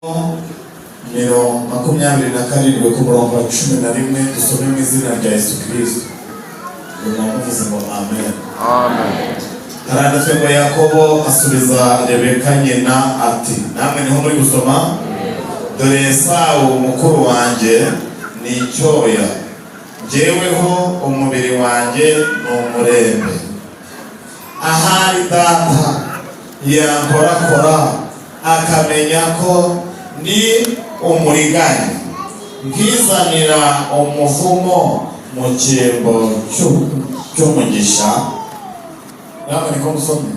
Nimero 27 ku murongo wa 11 dusome mu izina rya Yesu Kristo. Muvuze ngo amen. Amen. Haranditswe ngo Yakobo asubiza Rebeka nyina ati, namwe niho muri gusoma, dore Esawu mukuru wanjye ni icyoya, jyeweho umubiri wanjye ni umurembe. Ahari data yankorakora akamenya ko ni umuriganya, nkizanira umuvumo mu cyimbo cy'umugisha. Namwe niko musome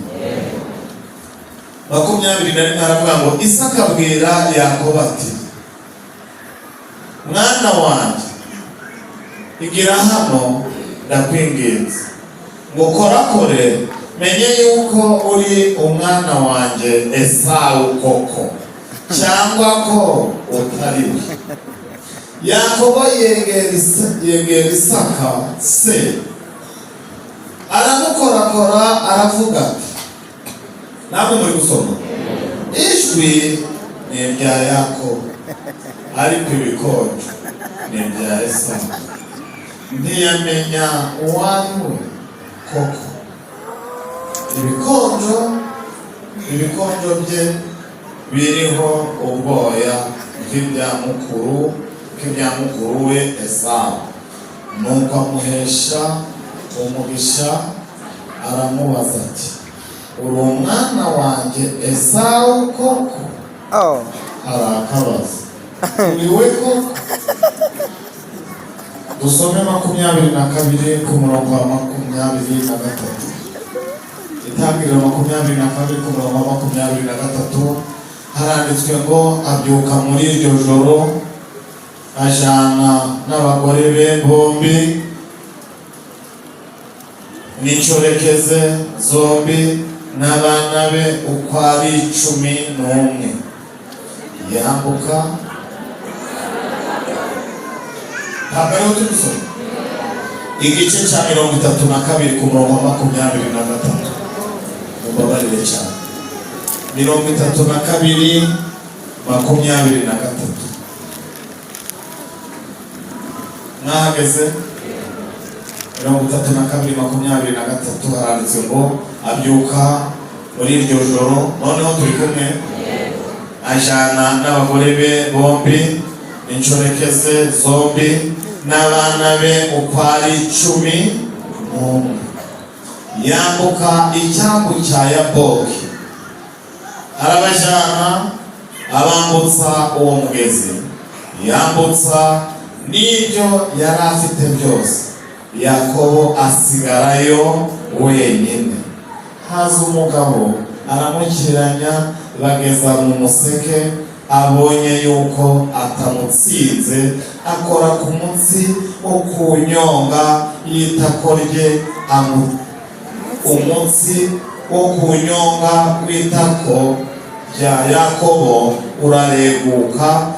21 aravuga ngo Isaka abwira Yakobo ati, mwana wanjye igira hano ndakwinginze ngo korakore menye yuko uri umwana wanjye Esawu koko cyangwa ko utari we. Yakobo yegera Isaka se, aramukorakora aravuga ati, namwe muri gusoma, ijwi ni irya Yakobo ariko ibikonjo ni ibya Esawu. Ntiyamenya uwo ari we koko. Ibikonjo bye biriho ubwoya bw'ibya mukuru we Esawu. Nuko amuhesha umugisha, aramubaza ati, uri umwana wanjye Esawu koko? Arakabaza, uri we koko? Dusome 22 ku murongo wa 23. Itangiriro 22 ku murongo wa 23 haranditswe ngo abyuka muri iryo joro, ajana n'abagore be bombi n'incorekeze zombi n'abana be uko ari 11, yambuka habariho tubisoma igice cya 32 ku murongo wa 23. Mubabarire cyane 32:23 mwahageze. 32:23 haranditse ngo abyuka muri iryo joro, noneho turi kumwe, ajana n'abagore be bombi n'incorekeze zombi n'abana be uko ari 11, yambuka icyambu cya Yaboki, arabajana abambutsa uwo mugezi, yambutsa n'ibyo yari afite byose. Yakobo asigarayo wenyine. Haza umugabo aramukiranya, bageza mu museke, abonye yuko atamutsinze, akora ku munsi wo kunyonga y'itako rye, umunsi wo kunyonga w'itako rya Yakobo urareguka,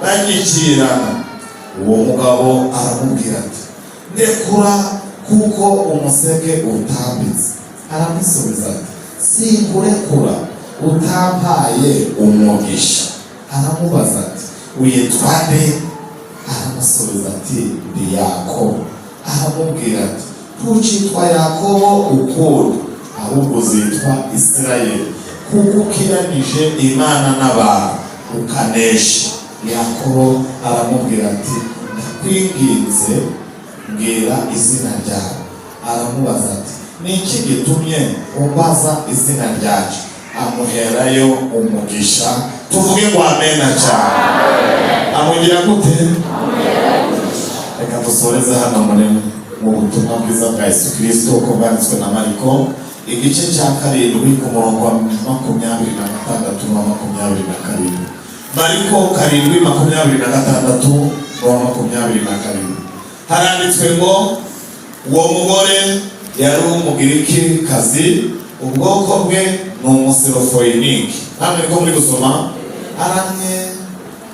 bagikirana. Uwo mugabo aramubwira ati, ndekura kuko umuseke utambitse. Aramusubiza ati, sinkurekura utampaye umugisha. Aramubaza ati, witwa nde? Aramusubiza ati, ndi Yakobo. Aramubwira ati, ntucitwa Yakobo ukundi, ahubwo uzitwa Isirayeli, kuko ukiranije Imana n'abantu ukanesha. Yakobo aramubwira ati, ndakwinginze mbwira izina ryawe. Aramubaza ati, niki gitumye umbaza izina ryacu? Amuherayo umugisha. Tuvuge ngo amena cyane. Amugira gute? Reka dusoreze hano mu butumwa bwiza bwa Yesu Kristo uko bwanditswe na Mariko igice cya 7 ku murongo wa 26 na 27. Mariko 7:26 haranditswe ngo uwo mugore yari umugiriki kazi, ubwoko bwe ni umusirofoyiniki. Namwe ko muri gusoma,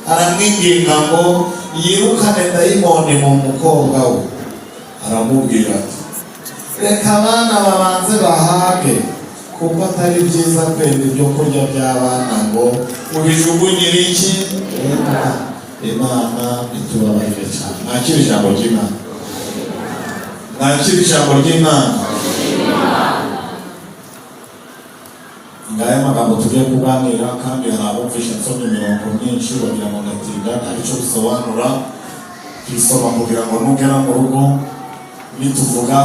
aramwinginga ngo yirukane dayimoni mu mukobwa we. Aramubwira ati, reka abana babanze bahage kuko atari byiza kwenda ibyo kurya by'abana ngo ubijugunyire iki? Imana itubabarire cyane. Mwakira ijambo ry'Imana. Mwakira ijambo ry'Imana. Ngaya magambo tugiye kuganira, kandi hari abumvisha nsomye imirongo myinshi bagira ngo ndatinda ntacyo bisobanura. Twisoma kugira ngo nugera mu rugo nituvuga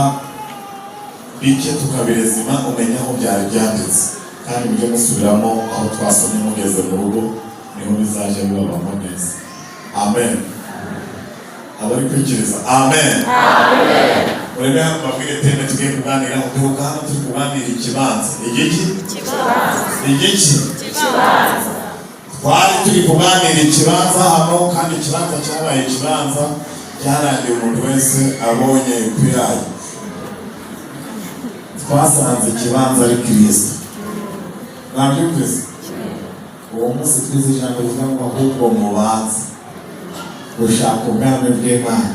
bike tukabirezima umenye aho byari byanditse, kandi mujye musubiramo aho twasomye mugeze mu rugo, niho bizaje bibabamo neza. Amen. Abari kwikiriza amen. Amen. Urebe hano babwire teme tugiye kuganira, uduhuka hano turi kuganira ikibanza. Igiki? Igiki? Twari turi kuganira ikibanza hano, kandi ikibanza cyabaye ikibanza cyarangiye umuntu wese abonye kwiraye. Twasanze ikibanza ari Kristo. Nabyo Kristo. Uwo munsi twize ijambo rivuga ngo ahubwo mubanze gushaka ubwami bw'Imana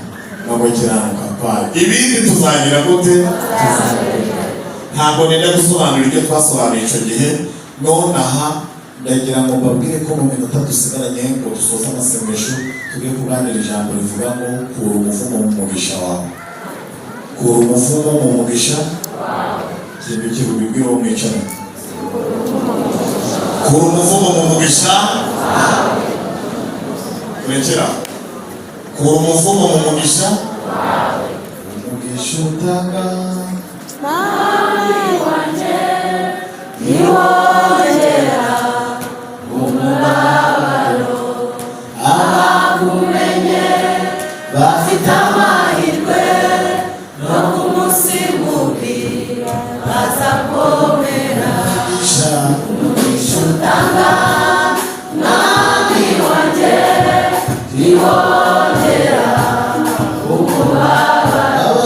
no gukiranuka kwayo, ibindi tuzagira gute? Ntabwo nenda gusobanura ibyo twasobanuye icyo gihe. Nonaha ndagira ngo mbabwire ko mu minota dusigaranye ngo dusoze amasengesho tugiye kuganira ijambo rivuga ngo kura umuvumo mu mugisha wawe. Kura umuvumo mu mugisha wawe. Ikintu kirubibwira uwo mwicara. Kura umuvumo mu mugisha wawe. Kurekera. Kura umuvumo mu mugisha wawe. Umugisha utanga Mwami wanjye niwongera umubabaro. Abakumenye bafite amahirwe no ku munsi mubi bazakomera. Umugisha utanga Mwami wanjye niwongera umubabaro.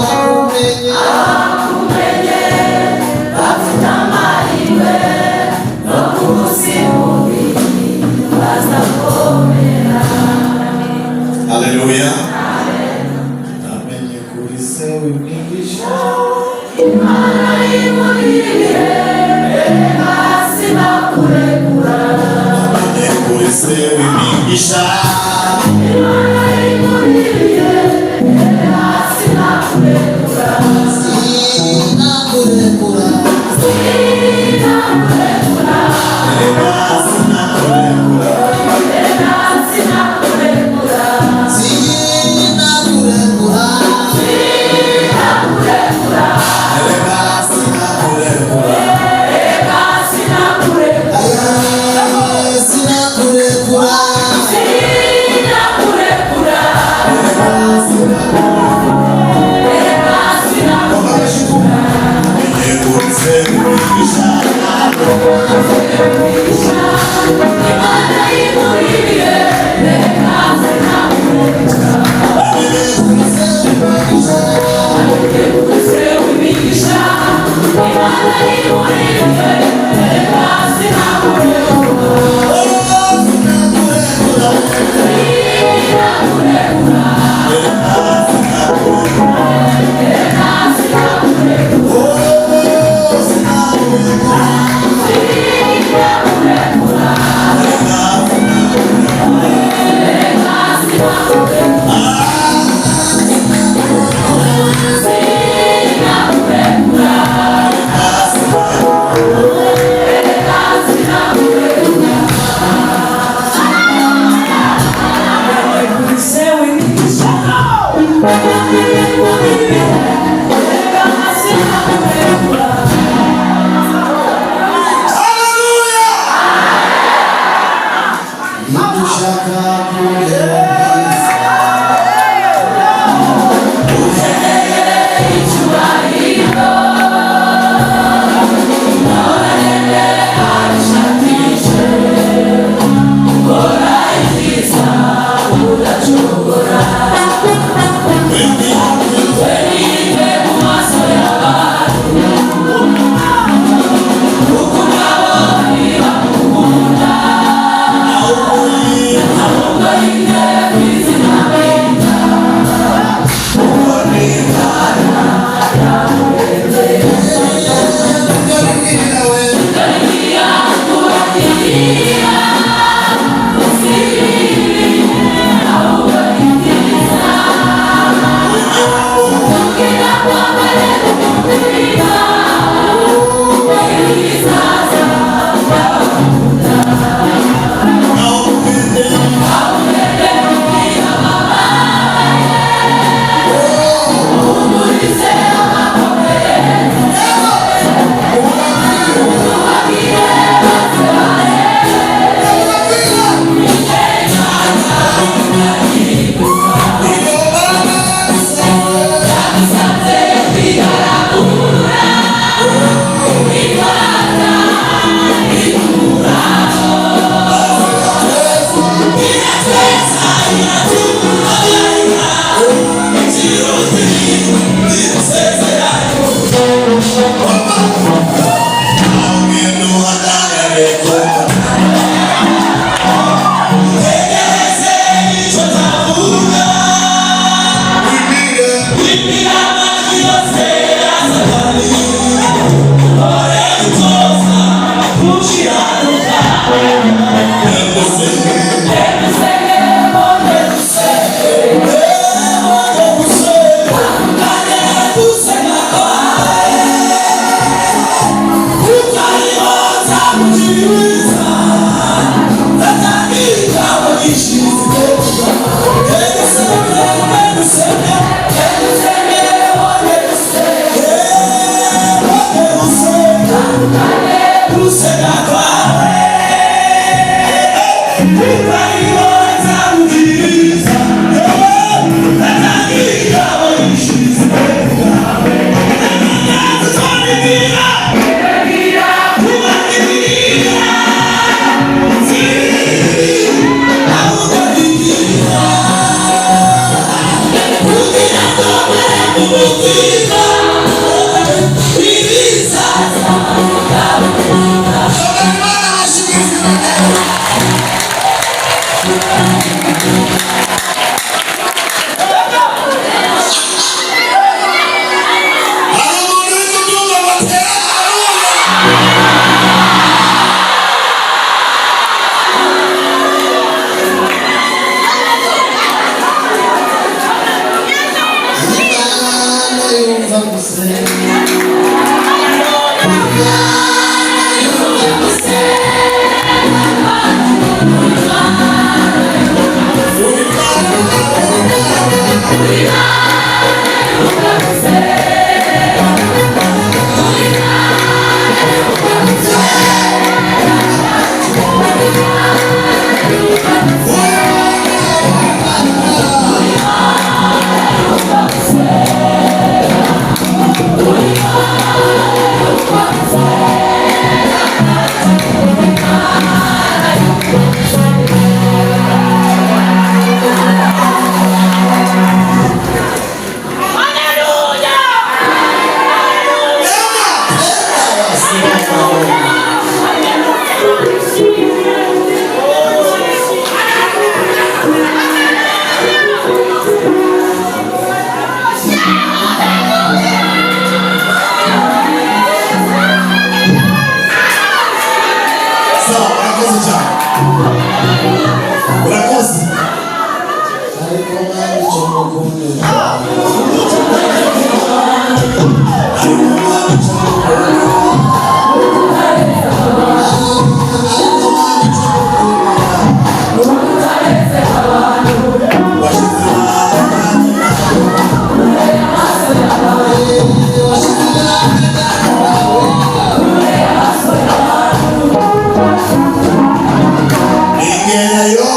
Abakumenye bafite amahirwe no ku munsi mubi bazakomera. Haleluya. Namenye kuri se w'imigisha Imana imugirire hasi nakurekura. Namenye kuri se w'imigisha Imana imugirire hasi nakurekura. Sinakurekura. Sinakurekura. Sinakurekura. Sinakurekura. Sinakurekura. Sinakurekura. Sinakurekura. Sinakurekura. Ingene yo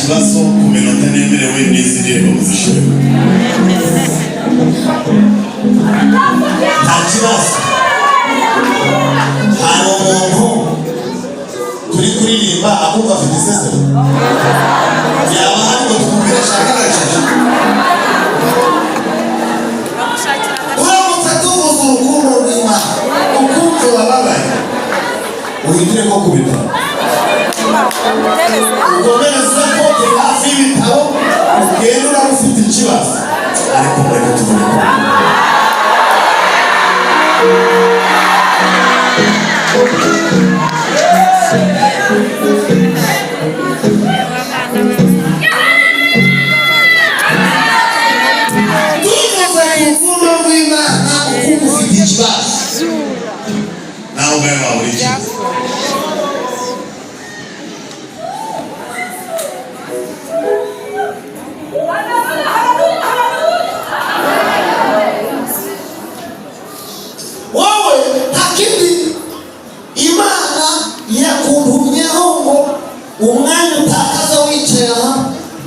kibazo ku minota nemerewe n'izi ndirimbo muzishyure. Nta kibazo. Hari umuntu turi kuririmba akumva afite isesero. Yaba hari ngo tumubwire ashaka agashashe. Uramutse tuvuze urukundo rw'Imana ukumva wababaye uhitire ko ku bitaro. Ugomereza ko uri hafi y'ibitaro ugenda uraba ufite ikibazo ariko mureke tuvuge ko urukundo rw'Imana ukumva ufite ikibazo nawe ubwawe wabura ikibazo. Wowe hakindi Imana yakuntumyeho ngo umwanya utakaza wicaye aha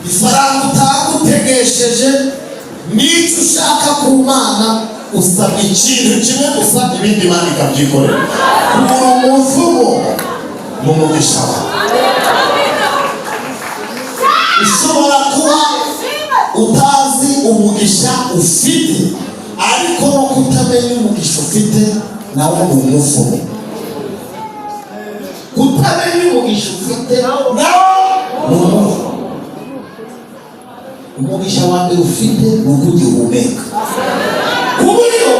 ifaranga utagutegesheje n'icyo ushaka ku Mana usabwa ikintu kimwe gusa ibindi Imana ikabyikorera. Uri umuvumo mu mugisha wawe. Ushobora kuba utazi umugisha ufite ariko no kutamenya umugisha ufite nawe ni umuvumo. Kutamenya umugisha ufite nawe ni umuvumo. Umugisha wa mbere ufite ni ukugihumeka. Ku buryo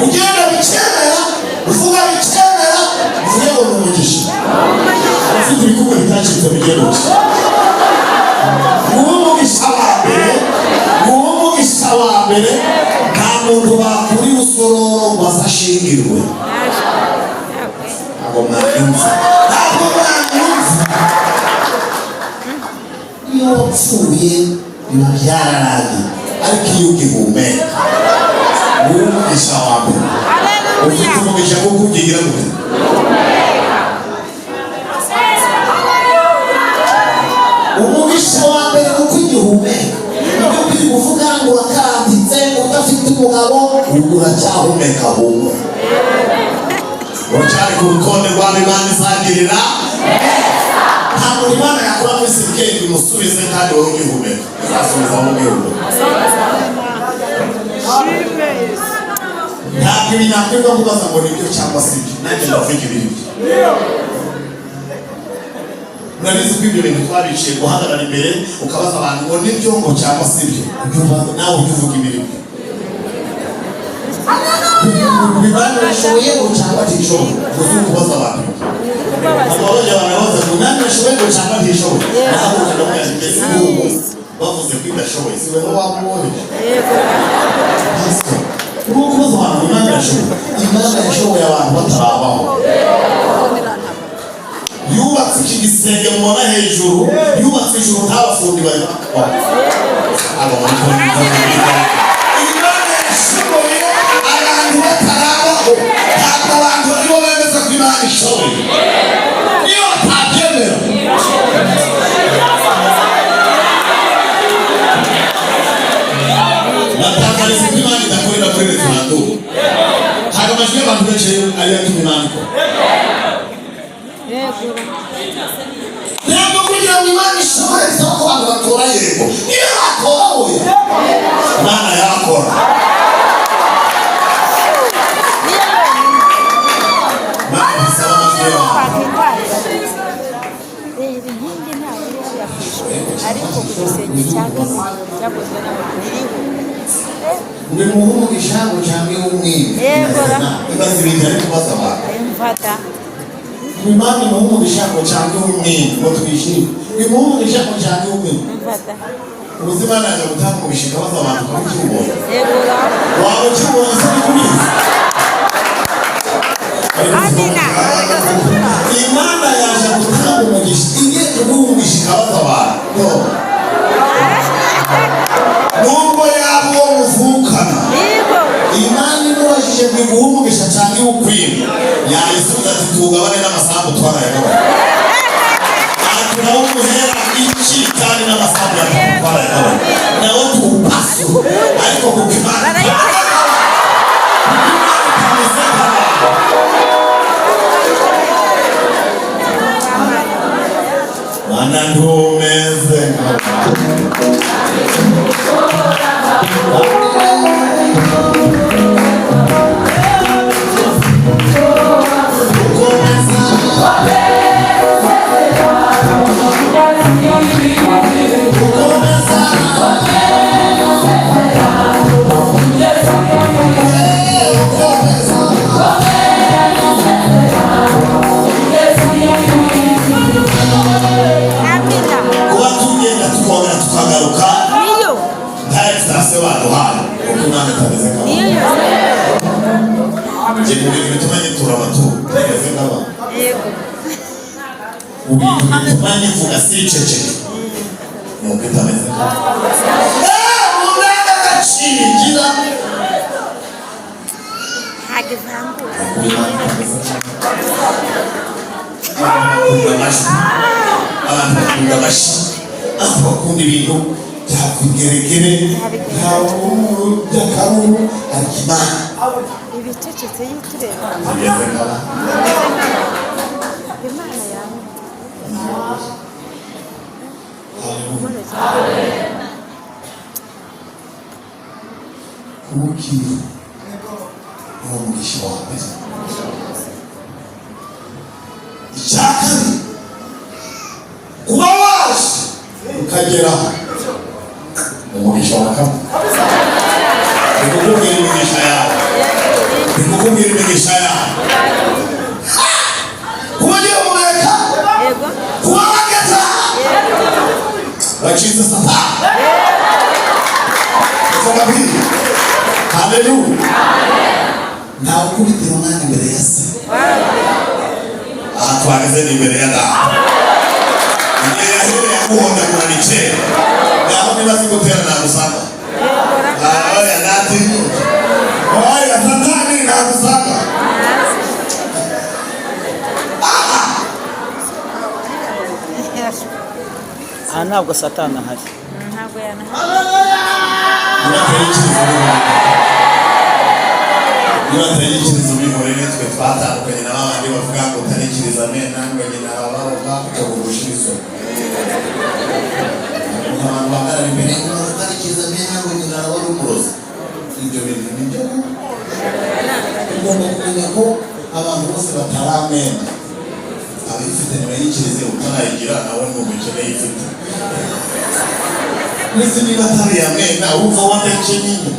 ugenda bikemera uvuga bikemera uvuge ngo ni umugisha. Ufite ibikorwa bitacitse bigeruke. Uwo mugisha wa mbere nta muntu bakuri usororo ngo azashingirwe. Ntabwo mwanyumva. Iyo wapfuye biba byararangiye ariko iyo ugihumeka uwo mugisha wa mbere ufite umugisha wo kugira gute? Umugisha wa mbere uko ugihumeka nibyo biri kuvuga ngo wakanditse udafite umugabo uracyahumeka ahubwo uracyari ku rutonde rw'abo Imana izagirira. Ntabwo Imana yakora muri sirikeri imusubize kandi wowe ugihumeka izasubiza wowe ugihumeka. Ntabwo ibinyakwirwa kubaza ngo nibyo cyangwa si byo nanjye ndavuga ibiribyo. Murabizi ko ibyo bintu twabiciye guhagarara imbere ukabaza abantu ngo nibyo ngo cyangwa si byo nawe ujye uvuga ibiribyo. Imana irashoboye ngo cyangwa ntishoboye uzi kubaza abantu. Ababonye abantu babaza ngo Imana irashoboye ngo cyangwa ntishoboye nawe ukajya mbese n'ubu bavuze ko idashoboye si wowe wamubonye. Uri kubaza abantu ngo Imana irashoboye. Imana yashoboye abantu batarabaho. Yubatse iki gisenge mubona hejuru yubatse ijuru ntabafundi bari bakora. Imana yashoboye abantu batarabaho. Ntabwo abantu bariho bemeza ko Imana ishoboye niyo batabyemera. Batangariza ko Imana idakorera kuri referandumu. Ntabwo amajwi y'abantu benshi ariyo atuma Imana ikora. Ntabwo kugira ngo Imana ishobore bisaba ko abantu batora yego. Niyo batora oya Imana yakora. Imana isaba amajwi y'abantu. Ariko ku gisenge cya kabiri cyakozwe n'abantu biriho. Uri mu umugisha ngo cyangwa umwimi. Ibaze ibintu ari kubaza abantu. Mfata Imana mu umugisha ngo cyangwa umwimi ngo twishime. Mu umugisha ngo cyangwa umwimi. mfata Ubuzima naje gutanga umugisha baza abantu bakubona. Yegura Waba ukibona se kubizi. Imana yaje gutanga umugisha igiye kugumisha baza abantu. Nubwo yaba uwo muvukana Imana imubajije ngo iguhe umugisha cyangwa iwukwime yayisubiza ati tugabane n'amasambu twaraye. nawe umuhera icyitani n'amasabu y'amapara yawe nawe tuwupasu ariko kukimana mana ntumeze Ubituma nivuga sinceceke nuko itameze munana gacingira abantu bakunda amashi aho bakunda ibintu byakugeregere by'akaruru ariko imana ibicecetse yitureba imana yawe kukiru uwo mugisha wa mbere icyakari kuba waje ukagera umugisha wa kabiri nikukubwira imigisha yawe nikukubwira imigisha yawe kuba ugiye umureka kuba wageza bacize satani ukababwira haleluya ntawe ukubitira umwana imbere ya se aha twageze ni imbere ya data imbere ya hene yakuhondagura ni kera naho niba azi gutera nagusanga oya natinyuka oya satani nagusanga aha ntabwo satani ahari ntabwo yanahari nibatarikiriza ubihorere twe twatandukanye na babandi bavuga ngo utarikiriza amena ngo nyina ababaroga ukagurusha isoko abantu bahagarara imbere ngo utarikiriza amena ngo nyina abari umurozi ibyo bintu ni byo ugomba kumenya ko abantu bose batari amena abifite ntibayikirize utarayigira nawe ni umukene yifite ndetse niba atari amena wumva wadakeneye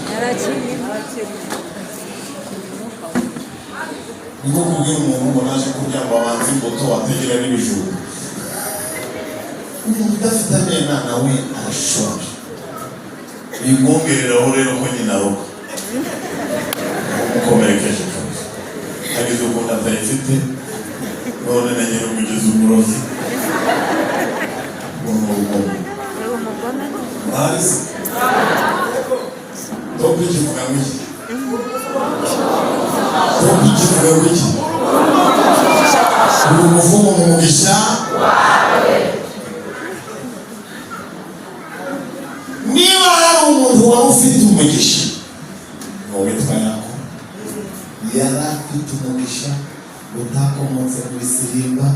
niko kubwira umuntu ngo naje kurya ngo abanze imbuto ategera n'ibijumba umuntu udafite amena nawe arashonje bimwongereraho rero ko nyina aroga umukomerekeje kabisa ageze ukuntu atayifite none na nyina umugezi umurozi Mas topi kivuga wiki topi kivuga wiki uri umuvumo mu mugisha niba ari umuntu wari ufite umugisha mu witwa yako yari afite umugisha udakomotse mu bisirimba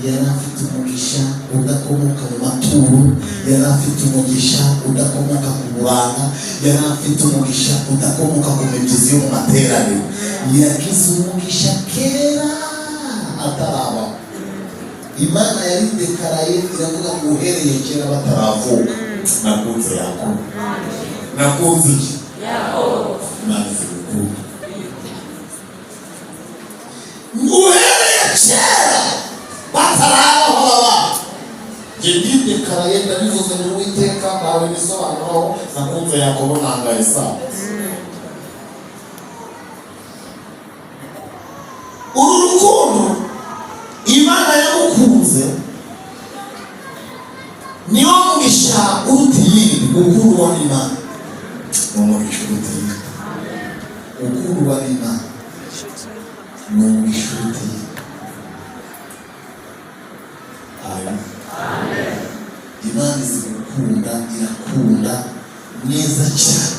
yari afite umugisha udakomoka mu maturo yari afite umugisha udakomoka ku buranga yari afite umugisha udakomoka ku mibyizi yo mu materaniro yagize umugisha kera ataraba imana yari dekaraye iravuga ngo uhereye kera bataravuka nakunze yako nakunze iki imana zigukunda uhereye kera batarabaho baba jyendinde karaye ndabivuze mu Uwiteka nawe bisobanuraho nakunze Yakobo nanga Esawu uru rukundo Imana yamukunze niwo mugisha uruta iyindi ukundwa n'Imana umugisha uruta iyindi ukundwa n'Imana n'umugisha uruta iyindi. Amen. Imana izi gukunda, irakunda neza cyane,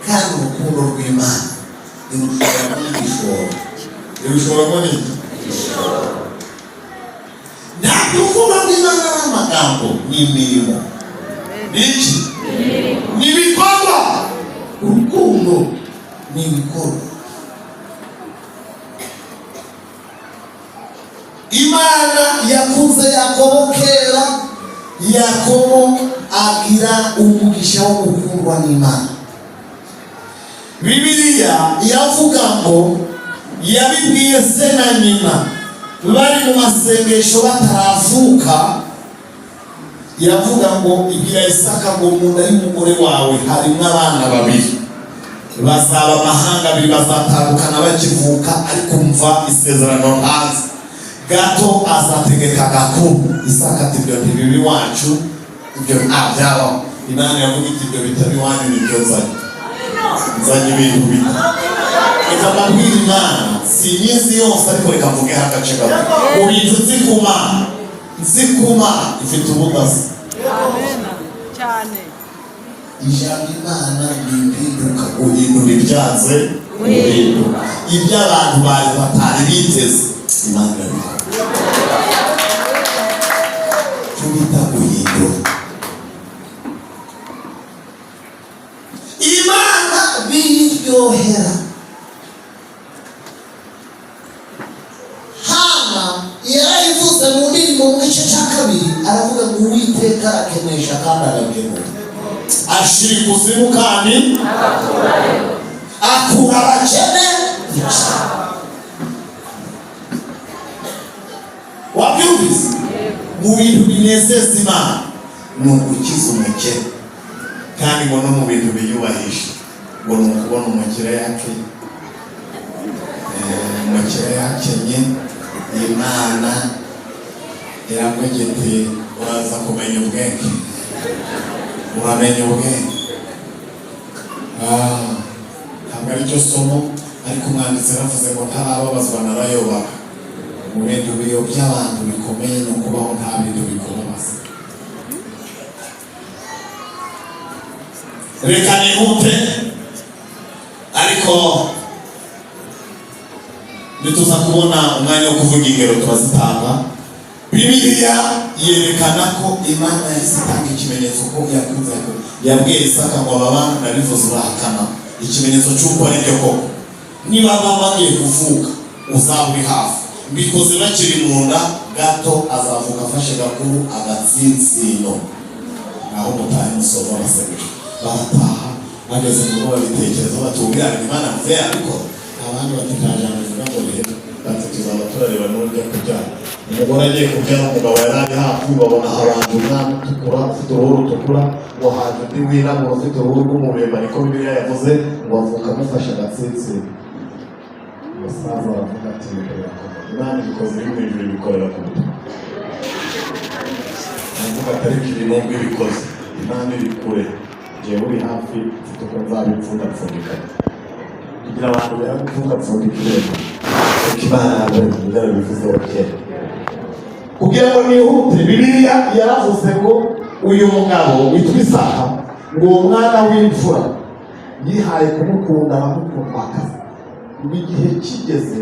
kandi urukundo rw'Imana irushobora n'igishoro. Irushobora n'igishoro. Ntabwo urukundo rw'Imana ari amagambo, ni imirimo. Niki? Ni ibikorwa. Urukundo ni ibikorwa. Imana yakunze Yakobo kera, Yakobo agira umugisha wo gukundwa n'Imana. Bibiliya iravuga ngo yabibwiye se na nyina bari mu masengesho bataravuka, iravuga ngo ibwira Isaka ngo mu nda y'umugore wawe harimo abana babiri, bazaba amahanga abiri, bazatandukana bakivuka, ariko umva isezerano hanze gato azategeka gakuru. Isaka ati ibyo ntibibi wacu, ibyo ntabyabaho. Imana yavuga iti ibyo bitari iwanyu nibyo nzanye ibintu bito. Reka mbabwire Imana si iminsi yose, ariko reka mvugeho agace gato. Mu bintu nzikuma ifite ubudasa. cyane. Ijambo Imana ni impinduka, guhindura ibyanze guhinduka. Ibyo abantu bari batari biteze, Imana irabikora. Tubita guhindura. Imana biryohera. Hana yarayivuze mu ndirimbo mu gice cya kabiri, aravuga ngo Uwiteka arakenesha kandi aragenura. Ashira ikuzimu kandi akura abakene. Wabyumvise? Mu bintu binezeza Imana ni ugukiza umukene, kandi ngo no mu bintu biyubahisha, ngo ni ukubona umukire yakenye. Umukire yakenye, Imana iramwegetse. Uraza kumenya ubwenge, uramenya ubwenge. Ntabwo ari cyo somo, ariko umwanditsi yaravuze ngo ntarababazwa narayoba. Mu bintu biyobya abantu bikomeye no kubaho nta bintu bikubabaza. Reka nihute, ariko nituza kubona umwanya wo kuvuga ingero turazitanga. Bibiliya yerekana ko Imana yasitanga ikimenyetso ko yakunze ko yabwiye Isaka ngo ababana narivuze urahakana, ikimenyetso cy'uko ari byo koko. Niba baba bagiye kuvuka uzaba uri hafi, mbikoze bakiri mu nda gato azavuka afashe gakuru agatsinsino. Aho mutahe musoza amasengesho barataha, bageze mu rugo babitekereza batubwira Imana mvuye, ariko abandi batikajana bivuga ngo rero bati tuzaba turareba n'urya kubyara. Umugore agiye kubyara, umugabo yari ari hafi, babona habanje umwana utukura ufite uruhu rutukura, ngo haje undi wirabura ufite uruhu rw'umuremure, niko Bibiliya yavuze ngo avuka amufashe agatsinsino. Umusaza aravuga ati Imana ibikoze iri mu ijuru ibikorera ku butaka. Aravuga ati ariko ibintu ibikoze, Imana iri kure, ngiye uri hafi, mfite uko nzabipfundapfundikanya kugira abantu baragupfundapfundika irembo. Ariko Imana yarabivuze bivuze kera kugira ngo nihute. Bibiliya yaravuze ngo uyu mugabo witwa Isaka, ngo uwo mwana w'imfura yihaye kumukunda aramukundwakaza. Ngo igihe kigeze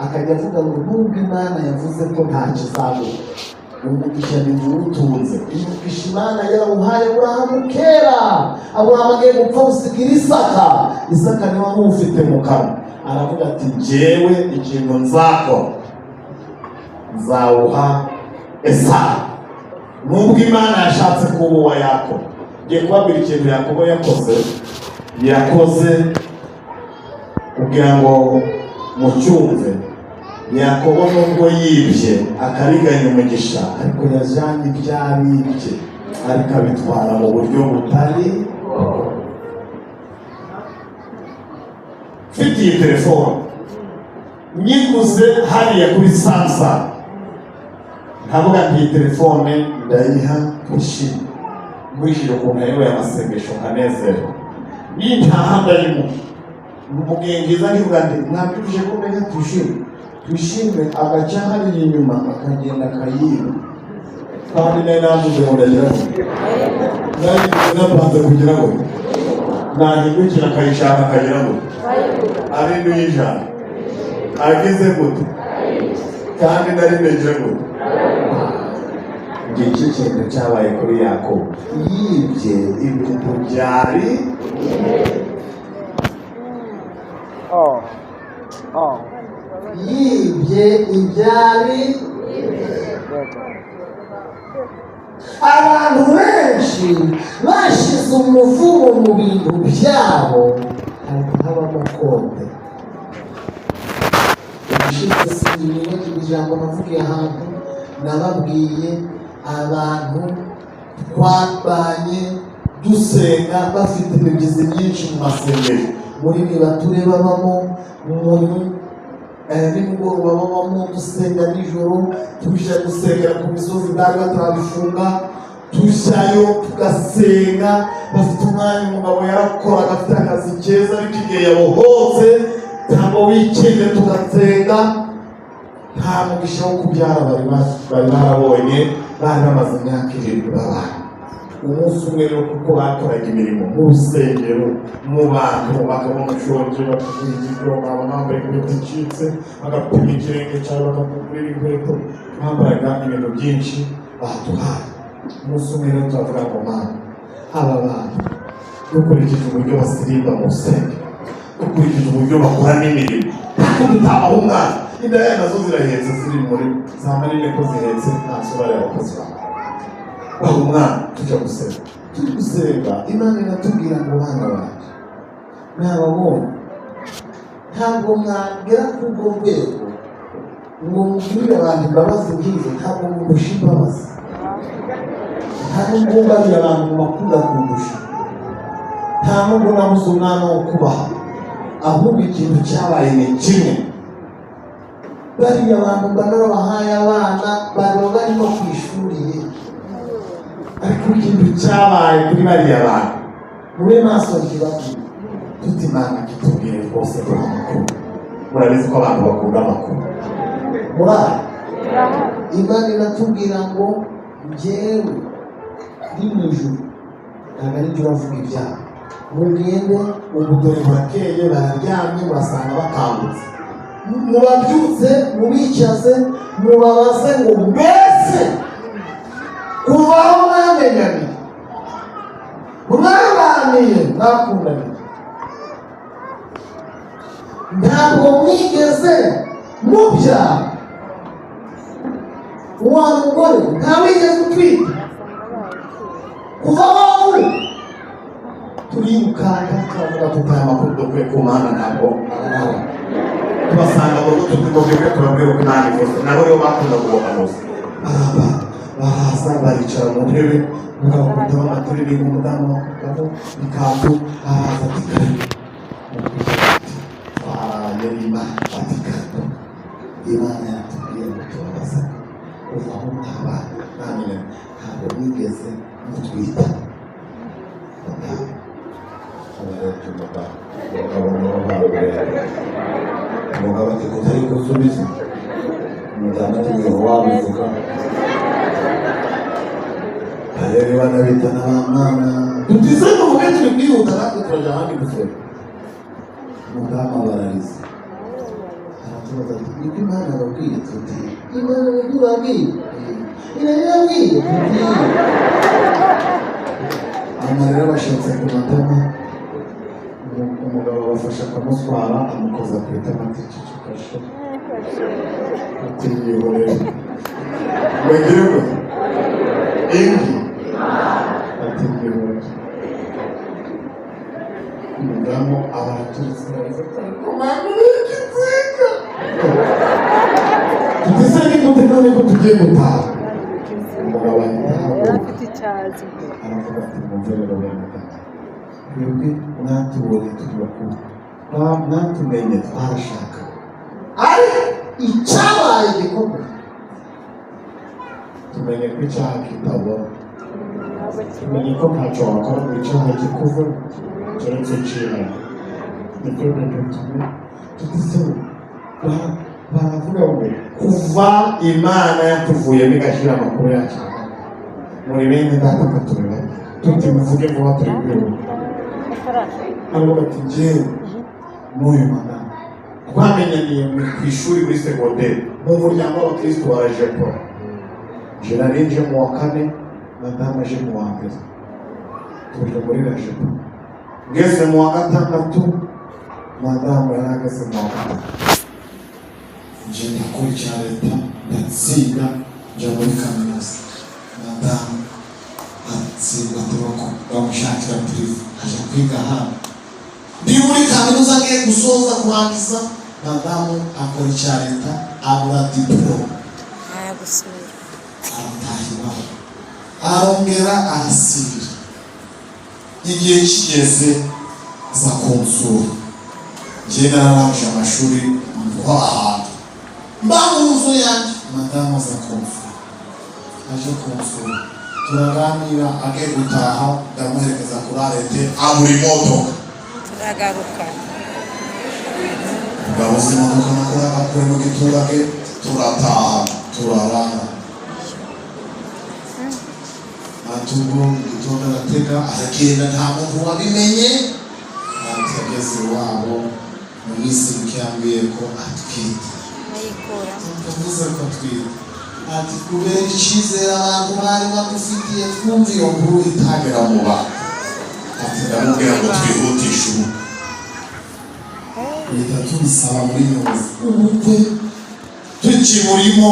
akajya avuga ngo nubwo Imana yavuze ko nta kizabura, umugisha ni uwutunze. Umugisha Imana yarawuhaye Aburahamu kera. Aburahamu agiye gupfa usigira Isaka. Isaka niwe wari ufite mu kanwa. Aravuga ati njyewe ikintu nzakora nzawuha Esawu. Nubwo Imana yashatse kuba uwa Yakobo. Ngiye kubabwira ikintu Yakobo yakoze kugira ngo mucyumve. Yakobo nubwo yibye akariganya umugisha, ariko yajyanye ibyabibye ariko abitwara mu buryo butari. Mfite iyi telefone nyiguze hariya kuri Samsung, nkavuga nti iyi telefone ndayiha Twishime, nkurikije ukuntu yayoboye amasengesho nkanezerwa. Nintaha ndayimo umugengiza nkivuga nti mwabyujije ko menya Twishime agaca hariya inyuma akagenda akayiba. kandi nayo navuze ngo ndagira ngo napanze kugira ngo nahindukira akayishaka akagira ngo arinde uyijana agize gute kandi narimeje gute. Ngiki kintu cyabaye kuri Yakobo, yibye ibintu byari yibye ibyari. Abantu benshi bashize umuvumo mu bintu byabo, ariko habamo konte. Ushize sinimenya ijambo navugiye ahantu nababwiye abantu twabanye dusenga bafite imigezi myinshi mu masengero, muri nibature babamo umuntu nimugoroba babamo dusenga nijoro, tujya gusengera ku misozi bari batarabifunga, tujyayo tugasenga. Bafite umwanya umugabo yarakoraga afite akazi keza, ariko igihe yabohotse ntabwo wikende tugasenga. Nta mugisha wo kubyara bari barabonye, bari bamaze imyaka 7 babana. Umunsi umwe rero kuko bakoraga imirimo mu rusengero mu bantu, bakabona ushonje bakavuga ibyo babona bambaye inkweto icitse, bagapima ikirenge cyabo bakakugurira inkweto, bambaraga ibintu byinshi baduhaye. Umunsi umwe rero turavuga ngo mana, aba bantu dukurikije uburyo basirimba mu rusengero, dukurikije uburyo bakora n'imirimo, tutabaho umwana inda yayo nazo zirahetse, ziri muri za marine ko zihetse, nta sura y'abakozi babo. Baha umwana tujya gusenga, turi gusenga Imana iratubwira ngo bana banjye mwababonye, ntabwo mwagera ku urwo rwego ngo mugirire abantu imbabazi nk'izo, ntabwo mundusha imbabazi, nta nubwo mbarira abantu mu makunda kundusha, nta nubwo nabuze umwana wo kubaha, ahubwo ikintu cyabaye ni kimwe. Bariya abantu mbana babahaye abana baba bari no ku ishuri ye, ariko ikintu cyabaye kuri bariya bantu mube maso kibabwira tuti Imana kitubwire rwose ko amakuru. Murabizi ko abantu bakunda amakuru, Imana iratubwira ngo njyewe ndi mu ijuru ntabwo ari byo bavuga ibyaha, mugende ubudore burakeye, bararyamye basanga bakangutse, mubabyutse mubicaze mubabaze ngo mbese kuva aho mwamenyaniye mwabaniye mwakundaniye ntabwo mwigeze mubyara, wa mugore ntawigeze utwite, kuva aho turibukanga turavuga tutaye amakuru dukwiye ku Mana, ntabwo aranawe tubasanga mu rugo tutugobye turabwira uko Imana ivuze. Nabo rero bakunda kuboha bose baraza baricara mu ntebe, mugakubita bamaturire umudamu wakugabo ikatu, araza ati kare twaraye Imana ati kare Imana yatubwiye ngo tubabaza kuva aho mwabana, namwe ntabwo mwigeze mutwita. Umugabo ati kutari kusubiza umudamu ati ngo wabivuga rero bana bitana bamwana tutize mu mugezi bwihuta, natwe turaja ahandi gusura. Umudamu bararize aratubaza ati niko Imana yababwiye? Tuti Imana nibyo babwiye, irababwiye tuti. Amarira bashatse ku matama, umugabo bafasha akamuswara amukoza ku itama ati cicikashe ati yihorere bagire ngo ingi ati yihorere. Umudamu abaraturitse arafata komanda y'igitsika tutise n'igute none ko tugiye gutaha. Umugabo afite icyazi aravuga ati mumverero bene data, twebwe mwatubonye turi bakuru, mwatumenye twarashaka, ariko icyabaye gikomeye tumenye ko icyaha kitabona, tumenye ko ntacyo wakora ngo icyaha kikuve keretse cy'Imana. Nibyo bintu tumwe tutise baravuga ngo kuva Imana yatuvuyemo igashyira amakuru yacu muri bene data katureba tuti muvuge ngo waturi kwiwe aravuga ati njyewe n'uyu madamu twamenyaniye ku ishuri muri segonderi mu muryango w'abakristo wa rajepo je narinje mu wa kane madamu aje mu wa mbere tuje muri rajepo ngeze mu wa gatandatu madamu yarahagaze mu wa gatatu nje ndakora icya leta ndatsinda njya muri kaminuza madamu atsinda turoko bamushakira pirive aje kwiga hano ndi muri kaminuza agiye gusoza kurangiza madamu akora icya leta abura diplome ayagusubira aratahiwa arongera arasibira igihe kigeze za konsura njye nararangije amashuri ahantu mba mu nzu yanjye madamu aza konsura aje konsura turaganira agiye gutaha ndamuherekeza kuri arete abura imodoka turagaruka ngabuze imodoka nakoraga kure mu giturage turataha turarara atugo gitondo aratega aragenda nta muntu wabimenye ageze iwabo mu minsi mike yambwiye ko atwite ayikura ndavuze ko atwite ati kubera icyizere abantu bari badufitiye twumva iyo nkuru itagera mu bantu ati ndamubwira ngo twihutishe ubu leta tubisaba muri nyobozi ubukwe tukimurimo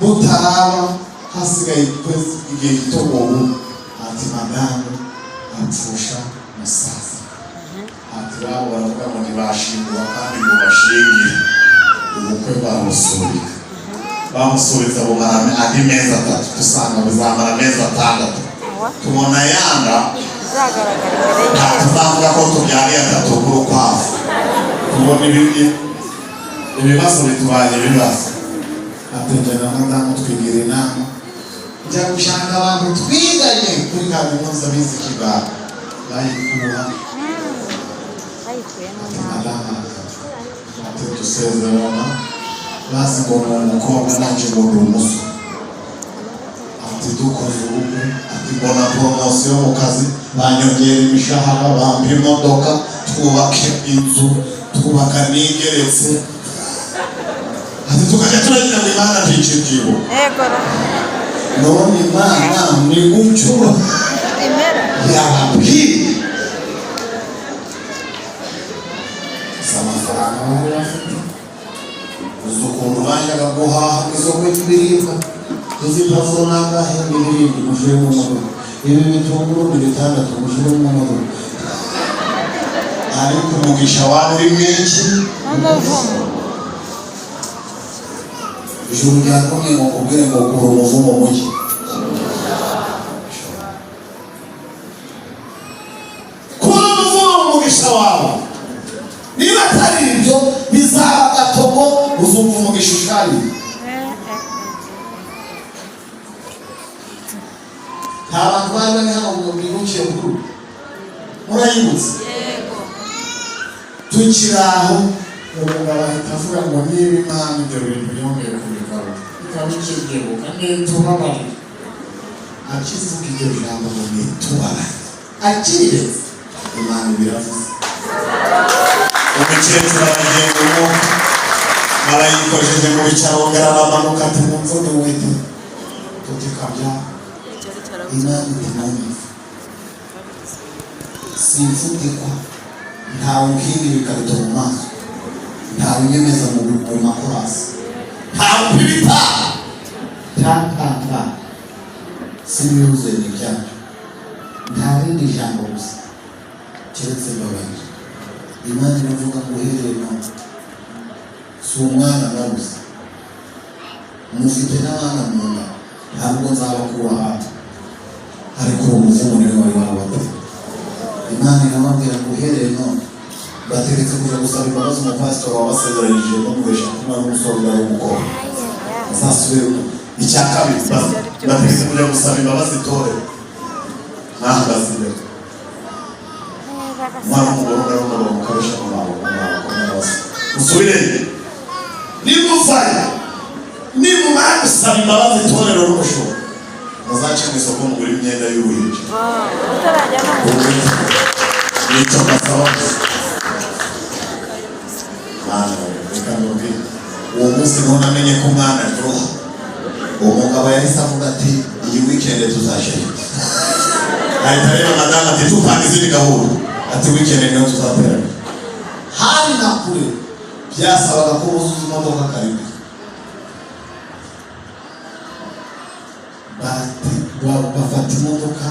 butaraba hasigaye ukwezi igihe gito ubu ati madamu apfusha musaza ati babo baravuga ngo ntibashingura kandi ngo bashingire ubukwe bamusubika bamusubiza bumara andi mezi atatu dusanga bizamara amezi atandatu tubona yanga zagaragara imbere tuzavuga ko tubyariye atatu k'urukwavu tubona ibibazo bitubaye ibibazo ategera madamu twigira inama njya gushaka abantu twiganye kuri kaminuza bize ikibara bayikura ayikuyemo madamu ati dusezerana basi ngo ni umukobwa nanjye ngo ni umusore ati dukoze ubukwe ati mbona poromosiyo mu kazi banyongera imishahara bampa imodoka twubake inzu twubaka n'igeretse ati tukajya turagira ngo imana nticibyibo egora none imana ni gutyo imera yababwiye si amafaranga bari bafite uzi ukuntu bajyaga guhaha isoko ry'ibiribwa izi pavuro n'angahe n'ibiribwa mushyire mu modoka ibi bitunguru ni bitandatu mushyire mu modoka ariko umugisha wari uri mwinshi n'umuvumo ijuru ryakomye ngo kubwire ngo kura umuvumo muke kura umuvumo mu mugisha wawe niba atari ibyo bizaba gatogo uzumva umugisha ushari nta bantu bari bari hano ngo bibukiye kuri murayibutse tukiri aho umugabo ahita avuga ngo niba imana ibyo bintu yongeye kubikora bikaba bikibyibuka nitubabarire akivuga iryo jambo ngo nitubabarire akiretse imana biravuze umukecuru aragenda umwuka arayikojeje mu bicarongera aramanuka ati mu nzu niwite tutikabya imana itinaniza simfutikwa ntawe nkindi bikarito mu maso ntawe unyemeza mu makorasi ntawe mpibita nta simyuzuye ni ibyacu nta rindi jambo gusa keretse mbabarira imana iravuga ngo uhereye none si umwana na gusa mufite n'abana mu nda ntabwo nzabakura hafi ariko uwo muvumo niwe wari warabateye imana irababwira ngo uhereye none bategetse kuja gusaba imbabazi umupasitori wabasezeranyije bamuhesha kumwe n'umusore uri umukobwa azasubire icya kabiri bategetse kuja gusaba imbabazi itorero nahagaze imbere umwana w'umugore umugabo mukabesha mu maboko musubire nimuvayo nimumara gusaba imbabazi itorero n'umushoro muzace mu isoko mugura imyenda y'uruhinja utarajya no mu nicyo gasaba mana reka nubwire uwo munsi niho namenye ko umwana aryoha uwo mugabo yahise avuga ati iyi weekend tuzashira ahita rero madamu ati tupanga izindi gahunda ati weekend niho tuzaterana hari na kure byasabaga ko buzuza imodoka karibu bafata imodoka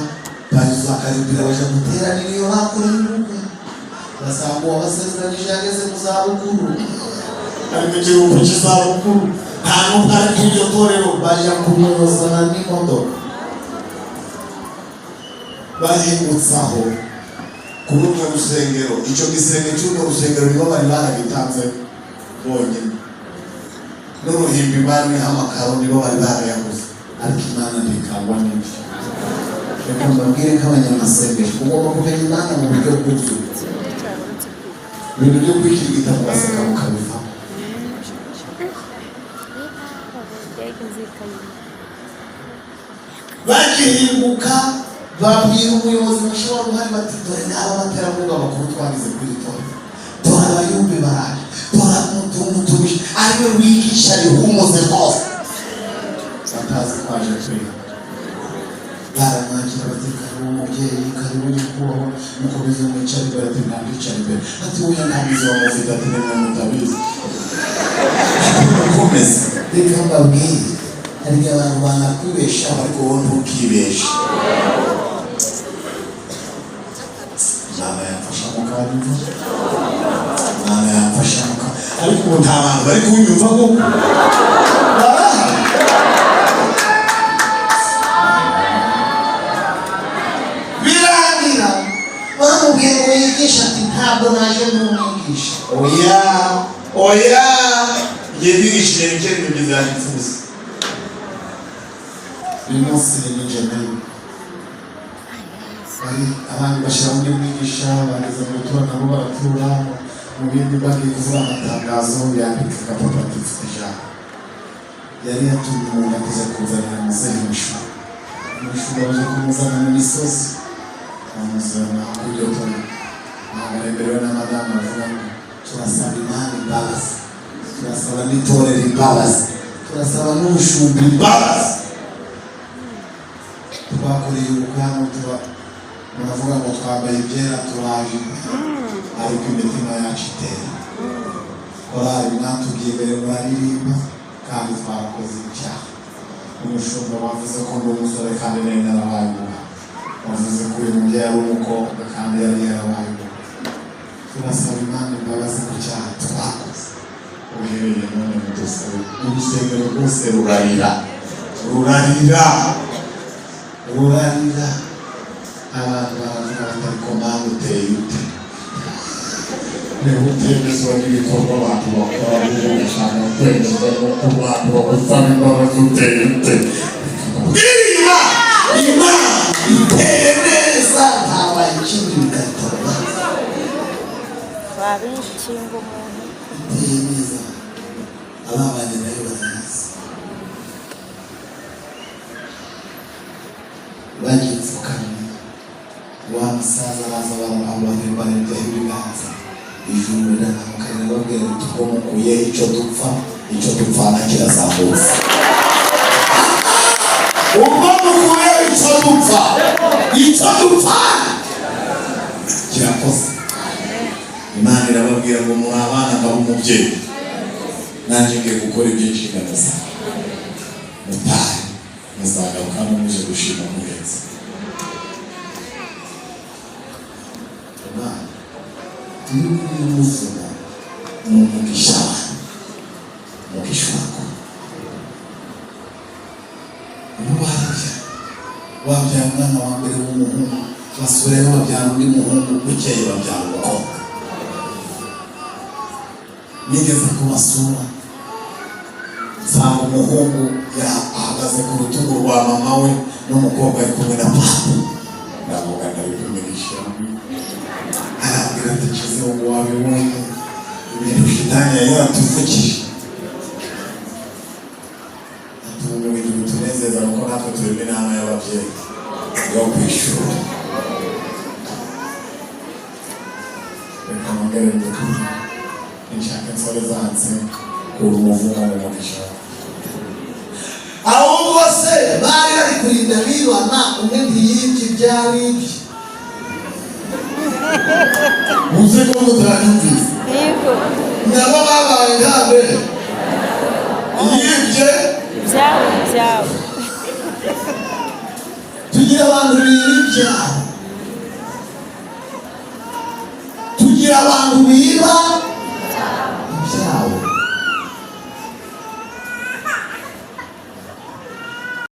bayuza karibira baje guteranira iyo bakora y'ubukwe basanga uwabasezeranyije yageze mu zabukuru ari mu gihugu cy'izabukuru nta n'umwe ari kuri iryo torero bajya kumuzana n'imodoka bahingutsaho kuri urwo rusengero icyo gisenge cy'urwo rusengero nibo bari baragitanze bonyine n'uruhimbi bariho amakaro nibo bari barayaguze ariko Imana ntikangwa n'ibyo reka mbabwire nk'abanyamasengesho ugomba kumenya Imana mu buryo bwuzuye ibintu byo kwikirigita mugaseka mukabivamo bagihinguka babwira umuyobozi mushobora guhari bati dore n'aba baterankunga bakuru twagize kuri tora tora abayumbi baraje tora n'utumutuje ariwe wigisha rihumuze rwose batazi twaje kwiga baramwakira bati karibu umubyeyi karibu nyakubahwa mukomeze mwicare imbere ati ntabwicara imbere ati uya ntabizi wamufite ati nimwe mutabizi mukomeze reka mbabwire hari abantu banakwibesha ariko wowe ntukibeshe Imana yamfasha mukanyumva Imana yamfasha ariko ubu nta bantu bari kunyumva ko birangira bamubwiye ngo yigisha ati ntabwo naje n'umwigisha oya ngiye bigishije ibyo bizanyifuza uyu munsi ni Jamaica bari abandi bashyira muri mwigisha bageze mu gutura nabo baratura mu bindi bagiye kuvuga amatangazo yandika agapapuro ati mfite ijambo yari yatumye umuntu akuze kuzanira muzehe umushumba waje kumuzana mu misozi amuzana kuri iryo tono ntabwo aremerewe na madamu aravuga ngo turasaba Imana imbabazi turasaba n'itorero imbabazi turasaba n'ubushumba imbabazi twakoreye ubukano muravuga ngo twambaye ibyera turaje ariko imitima yacu itera korari mwatubwiye imbere muraririmba kandi twarakoze icyaha umushumba wavuze ko ndi umusore kandi nari narabaye umugabo wavuze ko uyu mubyeyi ari umukobwa kandi yari yarabaye umugabo turasaba Imana imbabazi ku cyaha twakoze uhereye none mudusabe urusengero rwose rurarira abantu baravuga batari komanda uteye ute niba utemezwa n'ibikorwa abantu bakora ugashaka kwemezwa n'uko abantu bagusaba imbabazi uteye ute Imana iteye neza ntabaye ikindi bigatorwa babishinga umuntu iteye neza ababanye nayo barazi bagiye gupfukamira wa musaza baza barembye ibiganza ijuru riramukarira babwira ngo tukomukuye icyo dupfana kirazamutse ukomukuye icyo dupfana kirakoze Imana irababwira ngo muri abana nkaba umubyeyi nanjye ngiye gukora iby'inshingano zawe mutahe muzagaruka muje gushima muheza iyo uri muzima ni umugisha wako wabyara umwana wa mbere w'umuhungu basubireyo babyara undi muhungu bukeye babyara umukobwa nigeze kubasura nsanga umuhungu ahagaze ku rutugu rwa mama we n'umukobwa ari kumwe na papa ndavuga ndari kumirisha arabwira ati kize ngo wabibonye ibintu shitani yari yaratuvukije ati ubu bintu bitunezeza kuko natwe turi inama y'abantu y'ababyeyi yo ku ishuri. Reka nongere mbikore nshaka nsore zanse kuri umuvumo mu mugisha. ahubwo se bari bari kurinda bibana umwe ntiyibye ibyari ibye. Muze ko mutaranyumvise. Yego. nabo babaye ntabe yibye. Byabo. tugira abantu biba ibyabo, tugira abantu biba